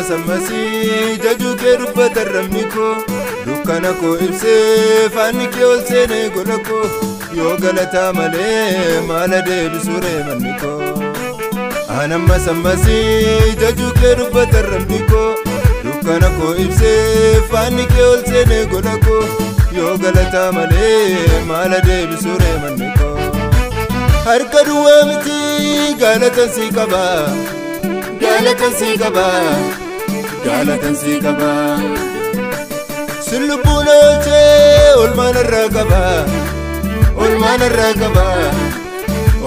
sammasi jaju kee dubbata ramni koo dukkana koo ibsee faanni kee ol seenee gola koo yoo galataa malee maala deebisuu ree manni koo anamma sammasi jaju kee dubbata ramni koo dukkana koo ibsee faanni kee ol seenee gola koo yoo galataa malee maala deebisuu ree manni koo harka duwwaa miti galatan si qaba galatan si qaba galatan si qaba silubbuun oolchee olmaan irraa qaba olmaan irraa qaba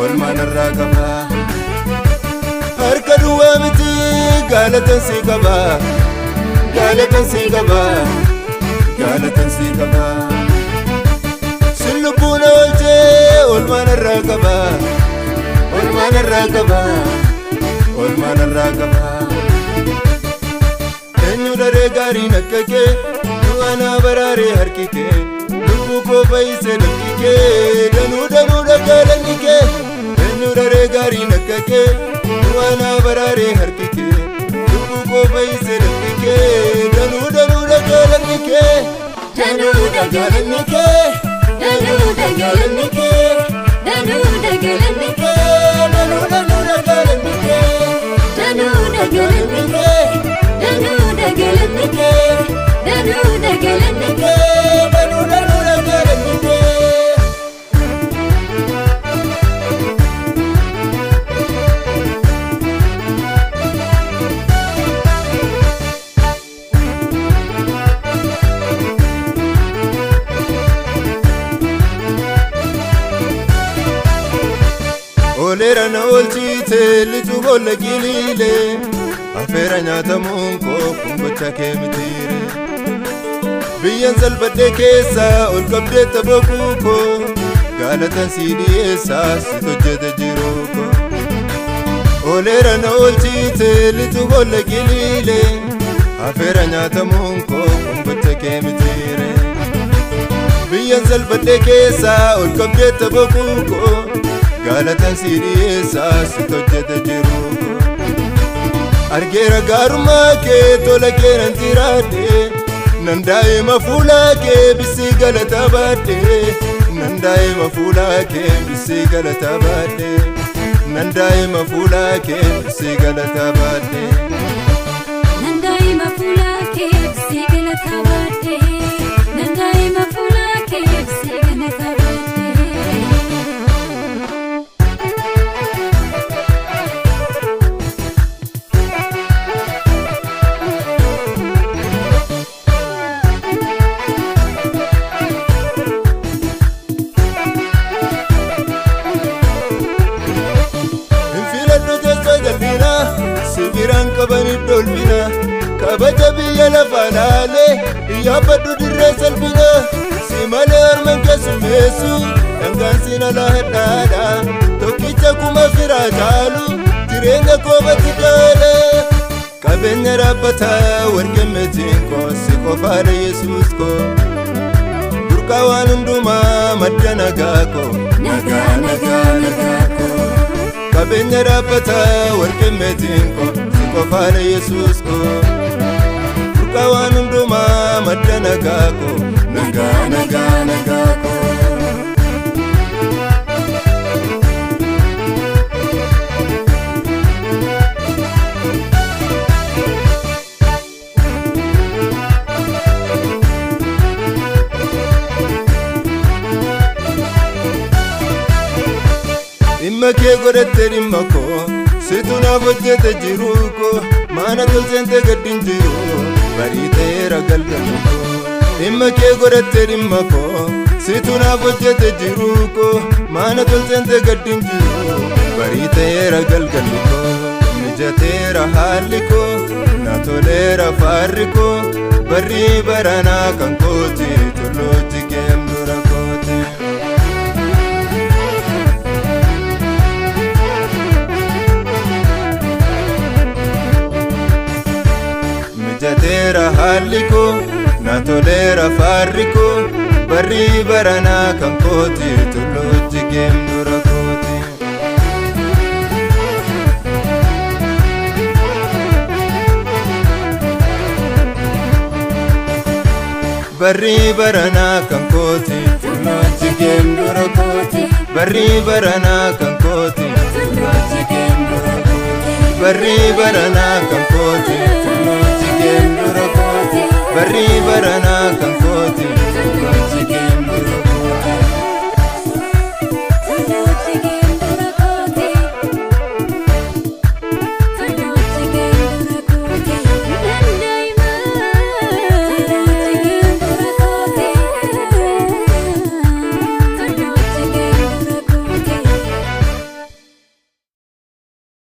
olmaan irraa qaba harka duwwaa miti galatan si qaba galatan si qaba galatan si qaba silubbuun oolchee olmaan irraa qaba olmaan irraa qaba olmaan irraa qaba eenyu daree gaariin akka kee du'anaa baraaree harki kee lubbuu koo fayyisee dhabdi kee danuu danuu dhagaalanni kee eenyu daree gaariin akka kee du'anaa baraaree harki kee lubbuu koo fayyisee dhabdi kee danuu danuu dhagaalanni kee danuu dhagaalanni kee danuu dhagaalanni kee danuu dhagaalanni kee danuu danuu dhagaalanni kee danuu dhagaalanni kee danuu dhagaalanni kee danuu dhagaalanni kee danuu danuu dhagaalanni kee Olera na olchite litu bolla gilile afera nyaatamuun koo kumbacha kee mitire biyyan salphadhe keessa ol qabdee taphakuu koo galatan si dhiyeessa si hojjete jiruu koo olera na olchite litu bolla gilile afera nyaatamuun koo kumbacha kee mitire biyyan salphadhe keessa ol qabdee taphakuu koo galatan si dhiyeessa si hojjete jiruu argeera gaarummaa kee tola kee nan jiraadhe nan daa'ima fuulaa kee bisii galataa baadhe nan daa'ima fuulaa kee bisii galataa baadhe nan daa'ima fuulaa kee bisii galataa baadhe nan daa'ima fuulaa kee bisii galataa baadhe nan daa'ima fuulaa kee bisii galataa baadhe Sibiran kabani dolbina kabaja biyya lafa laalee yaabaddu dirree salphina si malee harman keessummeessu dhangaan siin alaa hedhaadha tokkicha kuma firaa caalu jireenya koobatti dhaala qabeenya dhaabbataa warqemmeetiin koo si qofaadha Yesuus koo burqaa waan hundumaa madda nagaa koo nagaa nagaa nagaa koo qabeenya dhaabbataa warqemmeetiin koo si qofaadha Yesuus koo burqaa waan hundumaa madda nagaa koo nagaa nagaa nagaa koo dhimma kee godhatte dhimma koo situ naaf hojjete jiruu koo maana tolseente gaddin jiru barii ta'eera galgalli koo dhimma kee godhatte dhimma koo situ naaf hojjete jiruu koo maana tolseente gaddin jiru barii ta'eera galgalli koo mijateera haalli koo na toleera faarri koo barrii baranaa kan kooti tolootti geem dura kooti mijateera haalli koo na toleera faarri koo barrii baranaa kan kooti tolootti geem dura kooti barri barana kan kooti Turnooti keem dura kooti barri barana kan kooti Turnooti keem dura kooti barri barana kan kooti Turnooti keem dura kooti barri barana kan kooti